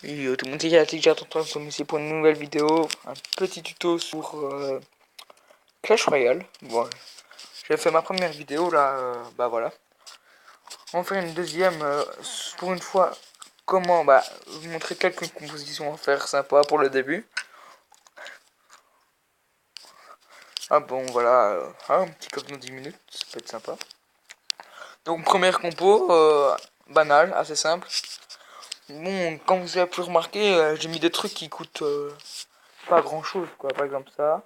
Et tout le monde est déjà content comme ici pour une nouvelle vidéo, un petit tuto sur Clash Royale. Bon, j'ai fait ma première vidéo là, bah voilà. On va faire une deuxième pour une fois. Comment vous montrer quelques compositions à faire sympa pour le début. Ah bon voilà, un petit comme dans 10 minutes, ça peut être sympa. Donc première compo, banale, assez simple. Bon, comme vous avez pu remarquer, j'ai mis des trucs qui coûtent pas grand chose quoi, par exemple ça.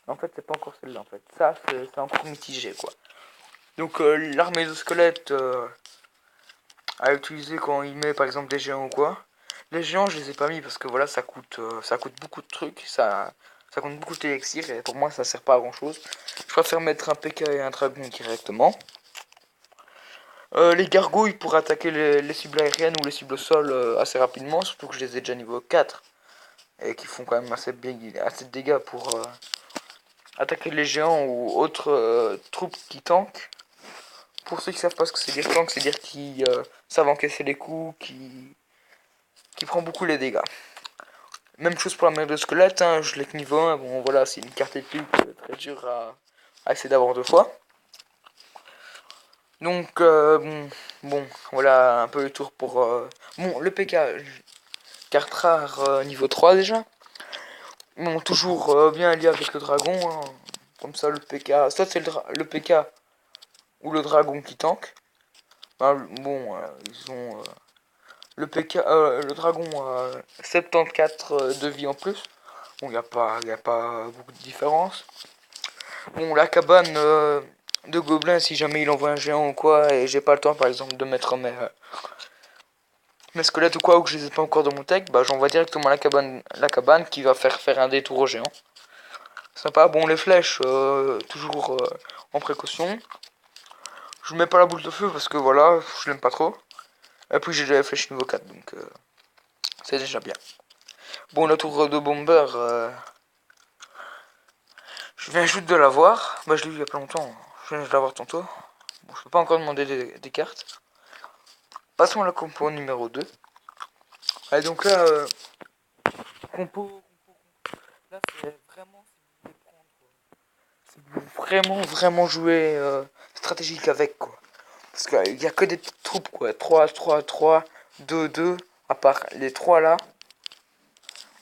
En fait, c'est pas encore celle-là, en fait. Ça, c'est encore mitigé, quoi. Donc, l'armée de squelettes à utiliser quand il met, par exemple, des géants ou quoi. Les géants, je les ai pas mis parce que, voilà, ça coûte beaucoup de trucs. Ça coûte beaucoup d'élixir et pour moi, ça sert pas à grand-chose. Je préfère mettre un PK et un dragon directement. Les gargouilles pour attaquer les cibles aériennes ou les cibles au sol assez rapidement, surtout que je les ai déjà niveau 4 et qui font quand même assez de dégâts pour attaquer les géants ou autres troupes qui tankent. Pour ceux qui savent pas ce que c'est dire tank, c'est dire qui savent encaisser les coups, qui prend beaucoup les dégâts. Même chose pour la mère de squelette, hein, je l'ai que niveau 1, bon voilà, c'est une carte épique très dure à essayer d'avoir deux fois. Donc bon, voilà un peu le tour pour... Bon, le PK, carte rare niveau 3 déjà. Bon, toujours bien lié avec le dragon, hein. Comme ça le PK, soit c'est le PK ou le dragon qui tank. Bon, ils ont... le PK, le dragon a 74 de vie en plus. Bon, y a pas beaucoup de différence. Bon, la cabane de gobelins, si jamais il envoie un géant ou quoi, et j'ai pas le temps par exemple de mettre mes squelettes ou quoi, ou que je les ai pas encore dans mon tech, bah j'envoie directement la cabane qui va faire un détour au géant. Sympa. Bon, les flèches, toujours en précaution. Je mets pas la boule de feu parce que voilà, je l'aime pas trop. Et puis j'ai déjà les flèches niveau 4, donc c'est déjà bien. Bon, la tour de bomber, je viens juste de l'avoir. Bah, je l'ai eu il y a pas longtemps. Je viens de l'avoir tantôt. Bon, je peux pas encore demander des cartes. Passons à la compo numéro 2. Et donc là, compo. Là, c'est vraiment si vous voulez prendre. Si vous voulez vraiment jouer stratégique avec, quoi. Parce qu'il y a que des petites troupes, quoi. 3 3 3 2 2. À part les 3 là.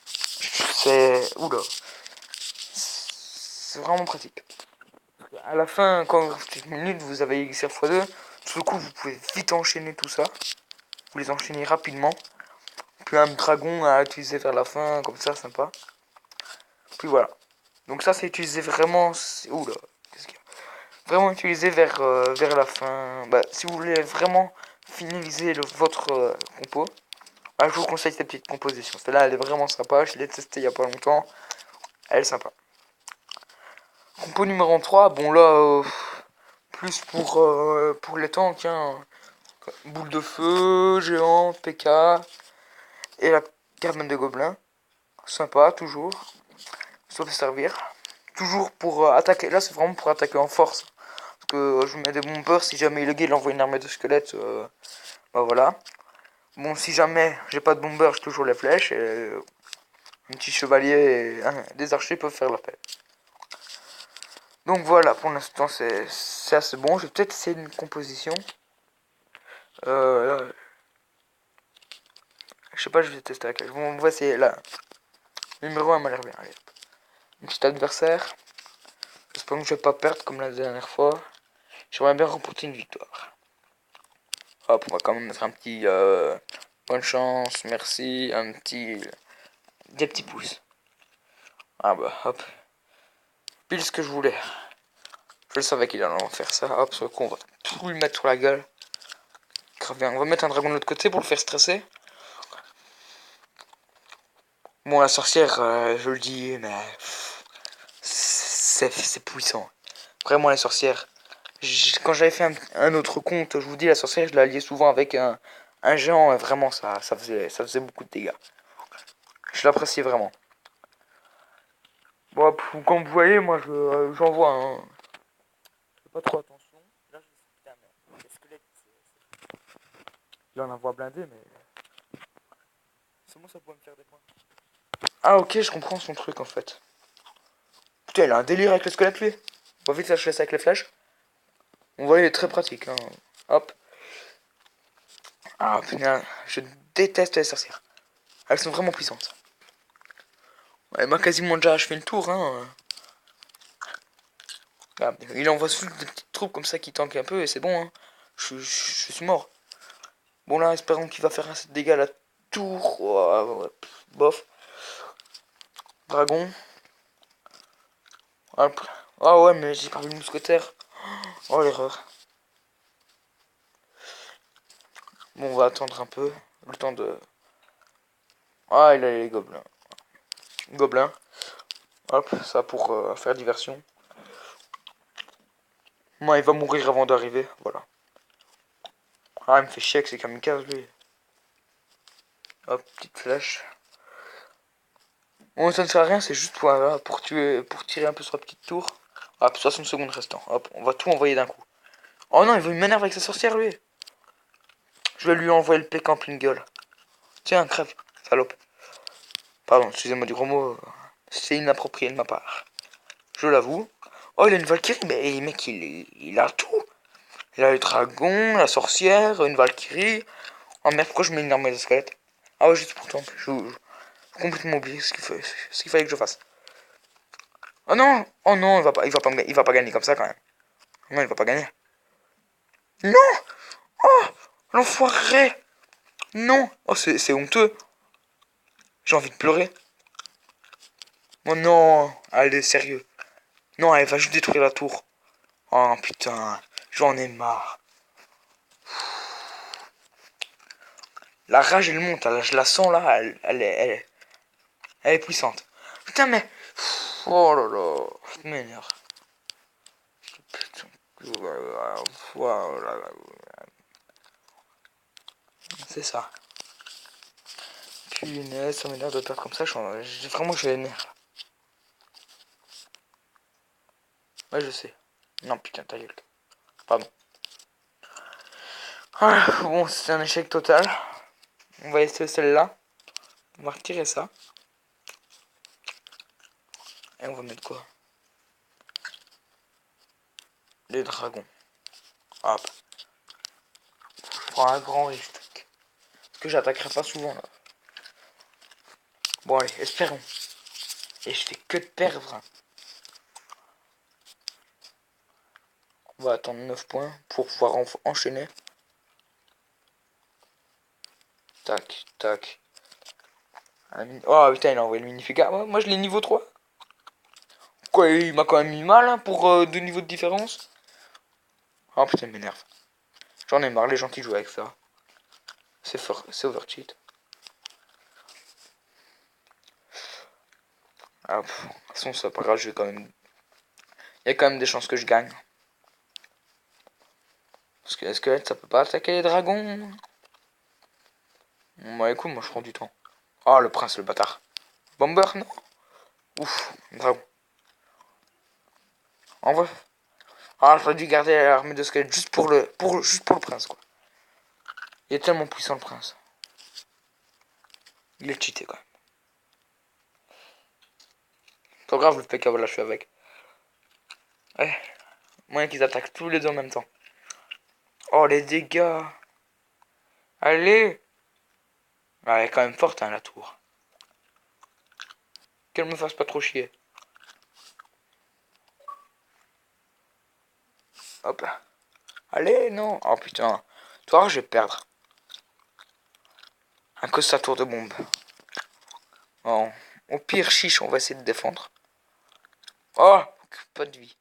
C'est. Oula. C'est vraiment pratique. À la fin, quand vous restez une minute, vous avez Elixir x2. Tout le coup, vous pouvez vite enchaîner tout ça. Vous les enchaînez rapidement. Puis un dragon à utiliser vers la fin, comme ça, sympa. Puis voilà. Donc ça, c'est utilisé vraiment... Oula, qu'est-ce qu'il y a? Vraiment utilisé vers la fin. Bah, si vous voulez vraiment finaliser votre compo, bah, je vous conseille cette petite composition. Celle-là, elle est vraiment sympa. Je l'ai testée il y a pas longtemps. Elle est sympa. Compo numéro 3, bon là, plus pour les tanks, hein. Boule de feu, géant, PK et la cabane de gobelins. Sympa, toujours. Ça peut servir. Toujours pour attaquer. Là, c'est vraiment pour attaquer en force. Parce que je mets des bombers. Si jamais le gars il envoie une armée de squelettes, bah voilà. Bon, si jamais j'ai pas de bomber, j'ai toujours les flèches. Et un petit chevalier et des archers peuvent faire l'appel. Donc voilà, pour l'instant, c'est assez bon. Je vais peut-être essayer une composition. Euh, je sais pas, je vais tester laquelle. Bon, on va essayer là. Numéro 1 m'a l'air bien. Allez. Un petit adversaire. J'espère que je vais pas perdre comme la dernière fois. J'aimerais bien remporter une victoire. Hop, on va quand même mettre un petit bonne chance, merci, des petits pouces. Ah bah hop, pile ce que je voulais. Je le savais qu'il allait en faire ça. Hop, sur le coup on va tout lui mettre sur la gueule. Grave bien. On va mettre un dragon de l'autre côté pour le faire stresser. Bon, la sorcière, je le dis, mais c'est puissant. Vraiment les sorcières. Quand j'avais fait un autre compte, je vous dis, la sorcière, je la liais souvent avec un géant. Et vraiment, ça faisait beaucoup de dégâts. Je l'appréciais vraiment. Bon, comme vous voyez, moi j'en vois. Hein. Je fais pas trop attention. Là, je suis putain, mais les squelettes, il en a voit blindé, mais Seulement ça pourrait me faire des points. Ah ok, je comprends son truc en fait. Putain, il a un délire avec le squelette lui. Bon, vite, ça je laisse avec les flèches. On voit, il est très pratique. Hein. Hop. Ah putain, je déteste les sorcières. Elles sont vraiment puissantes. Elle m'a quasiment déjà achevé le tour. Hein. Ah, il envoie souvent des petites troupes comme ça qui tankent un peu et c'est bon. Hein. Je suis mort. Bon là, espérons qu'il va faire assez de dégâts à la tour. Oh, ouais, bof. Dragon. Hop. Ah ouais, mais j'ai pas vu le mousquetaire. Oh l'erreur. Bon, on va attendre un peu. Le temps de... Ah, il a les gobelins. Gobelins. Hop, ça pour faire diversion. Moi, il va mourir avant d'arriver. Voilà. Ah, il me fait chier avec ses kamikazes, lui. Hop, petite flèche. Bon, ça ne sert à rien, c'est juste pour tuer, pour tirer un peu sur la petite tour. Hop, 60 secondes restant. Hop, on va tout envoyer d'un coup. Oh non, il veut m'énerver avec sa sorcière, lui. Je vais lui envoyer le play camping gueule. Tiens, crève, salope. Pardon, excusez-moi du gros mot. C'est inapproprié de ma part. Je l'avoue. Oh, il a une Valkyrie, mais mec, il a tout. Il a le dragon, la sorcière, une Valkyrie. Oh merde, pourquoi je mets une armée de squelette? Ah ouais, juste pour toi. J'ai complètement oublié ce qu'il fallait que je fasse. Oh non! Oh non, il va pas gagner comme ça quand même. Non, il va pas gagner. Non! Oh! L'enfoiré! Non! Oh, c'est honteux. J'ai envie de pleurer. Oh non! Allez, sérieux. Non, elle va juste détruire la tour. Oh putain, j'en ai marre. La rage, elle monte, je la sens là, elle est puissante. Putain, mais. Oh là là, ça m'énerve. Putain. Oh là là. C'est ça. Punaise, ça m'énerve de perdre comme ça. Vraiment, je l'énerve. Ouais, je sais. Non, putain, ta gueule. Pardon. Ah, bon, c'est un échec total. On va essayer celle-là. On va retirer ça. Et on va mettre quoi? Les dragons. Hop. Je prends un grand risque. Parce que j'attaquerai pas souvent là. Bon, allez, espérons. Et je fais que de perdre. On va attendre 9 points pour pouvoir enchaîner. Tac, tac. Oh putain, il a envoyé le magnificat. Ouais, moi je l'ai niveau 3. Quoi, il m'a quand même mis mal hein, pour 2 niveaux de différence. Oh putain, il m'énerve. J'en ai marre, les gens qui jouent avec ça. C'est fort, c'est overcheat. Ah, de toute façon, c'est pas grave, je vais quand même. Il y a quand même des chances que je gagne. Parce que les squelettes, ça peut pas attaquer les dragons. Bon, écoute, moi je prends du temps. Oh, le prince, le bâtard. Bomber, non? Ouf, dragon. En vrai. Ah, j'aurais dû garder l'armée de squelettes juste juste pour le prince, quoi. Il est tellement puissant, le prince. Il est cheaté, quoi. Pas grave, le PK, voilà, je suis avec. Ouais, moyen qu'ils attaquent tous les deux en même temps. Oh, les dégâts. Allez. Ah, elle est quand même forte, hein, la tour. Qu'elle me fasse pas trop chier. Hop. Allez, non. Oh putain. Toi, je vais perdre. À cause de sa tour de bombe. Oh. Au pire, chiche, on va essayer de défendre. Oh, pas de vie.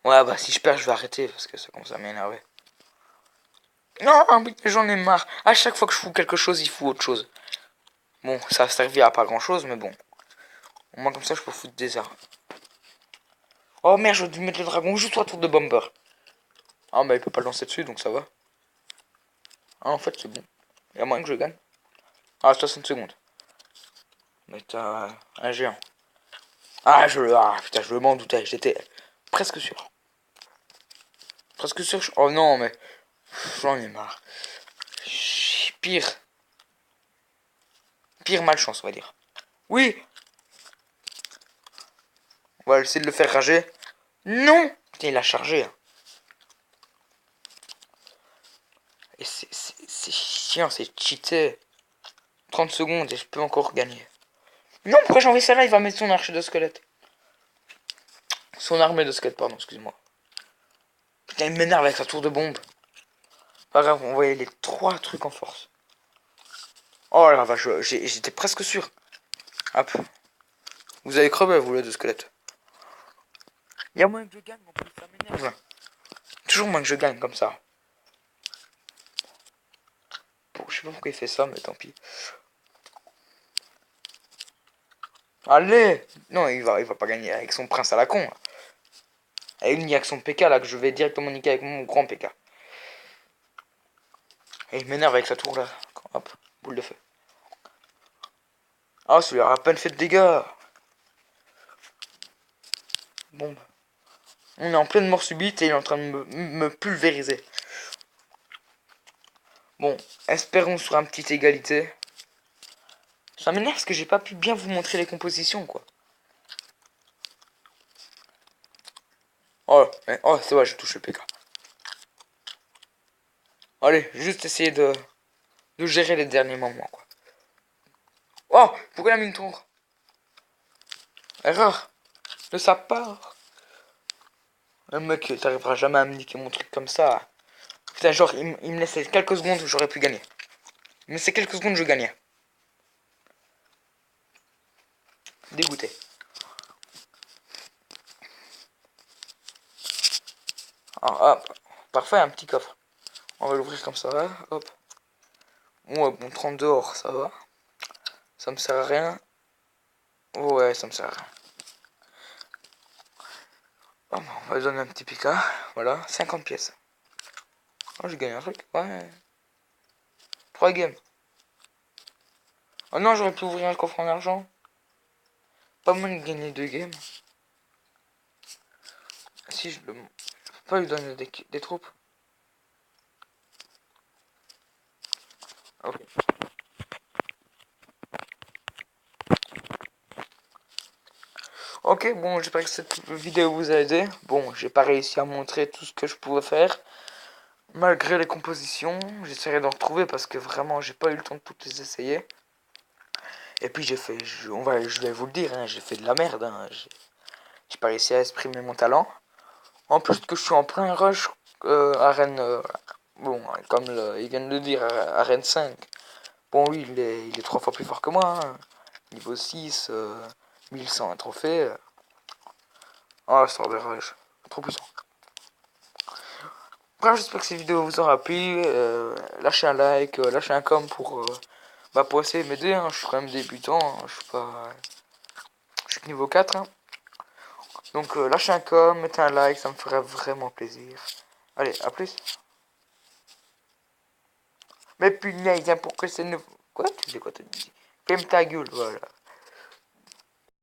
Ouais, bah si je perds, je vais arrêter parce que ça commence à m'énerver. Non, j'en ai marre. À chaque fois que je fous quelque chose, il fout autre chose. Bon, ça a servi à pas grand chose, mais bon. Au moins comme ça, je peux foutre des armes. Oh merde, j'aurais dû mettre le dragon juste à tour de bomber. Ah, bah il peut pas le lancer dessus, donc ça va. Ah, en fait, c'est bon. Il y a moyen que je gagne. Ah, 60 secondes. Mais t'as un géant. Ah, putain, je m'en doutais. J'étais presque sûr. Presque sûr. Oh non, mais j'en ai marre. Pire. Pire malchance, on va dire. Oui. On va essayer de le faire rager. Non. Putain, il a chargé. Hein. Et c'est chiant, c'est cheaté. 30 secondes et je peux encore gagner. Non, pourquoi j'ai envoyé ça là? Il va mettre son archer de squelette. Son armée de squelette, pardon, excuse-moi. Putain, il m'énerve avec sa tour de bombe. Pas grave, on voyait les 3 trucs en force. Oh la vache, j'étais presque sûr. Hop. Vous avez crevé, vous, les 2 squelettes. Il y a moins que je gagne, en plus, ça m'énerve. Toujours moins que je gagne, comme ça. Bon, je sais pas pourquoi il fait ça, mais tant pis. Allez! Non, il va pas gagner avec son prince à la con. Et il n'y a que son PK, là, que je vais directement niquer avec mon grand PK. Et il m'énerve avec sa tour, là. Hop, boule de feu. Ah, celui-là a à peine fait de dégâts. Bombe. On est en pleine mort subite et il est en train de me pulvériser. Bon, espérons sur un petit égalité. Ça m'énerve parce que j'ai pas pu bien vous montrer les compositions, quoi. Oh, oh c'est vrai, j'ai touché le PK. Allez, juste essayer de gérer les derniers moments, quoi. Oh, pourquoi il a mis une tour? Erreur de sa part. Le mec, t'arriveras jamais à me niquer mon truc comme ça. Putain, genre, il me laissait quelques secondes où j'aurais pu gagner. Il me laissait quelques secondes, je gagnais. Dégoûté. Ah, hop. Parfait, un petit coffre. On va l'ouvrir comme ça, hop. Ouais, bon, 30 dehors, ça va. Ça me sert à rien. Ouais, ça me sert à rien. Oh, on va lui donner un petit pika. Voilà, 50 pièces. Oh, j'ai gagné un truc. Ouais. 3 games. Oh non, j'aurais pu ouvrir un coffre en argent. Pas mal de gagner 2 games. Si je peux pas lui donner des troupes. Ok. Ok, bon, j'espère que cette vidéo vous a aidé. Bon, j'ai pas réussi à montrer tout ce que je pouvais faire. Malgré les compositions, j'essaierai d'en retrouver parce que vraiment, j'ai pas eu le temps de toutes les essayer. Et puis j'ai fait, je vais vous le dire, hein, j'ai fait de la merde. Hein, j'ai pas réussi à exprimer mon talent. En plus que je suis en plein rush arène, bon, comme ils viennent de le dire, arène 5. Bon, oui, il est 3 fois plus fort que moi. Hein. Niveau 6, 1100 trophées. Oh, sort de rush. Trop puissant. Bref, j'espère que cette vidéo vous aura plu. Lâchez un like, lâchez un com pour essayer de m'aider. Hein. Je suis quand même débutant. Hein. Je suis pas. Je suis que niveau 4. Hein. Donc lâchez un com, mettez un like, ça me ferait vraiment plaisir. Allez, à plus. Mais punaise, hein, pourquoi c'est nouveau? Quoi? Tu sais quoi te dis? Ferme ta gueule, voilà.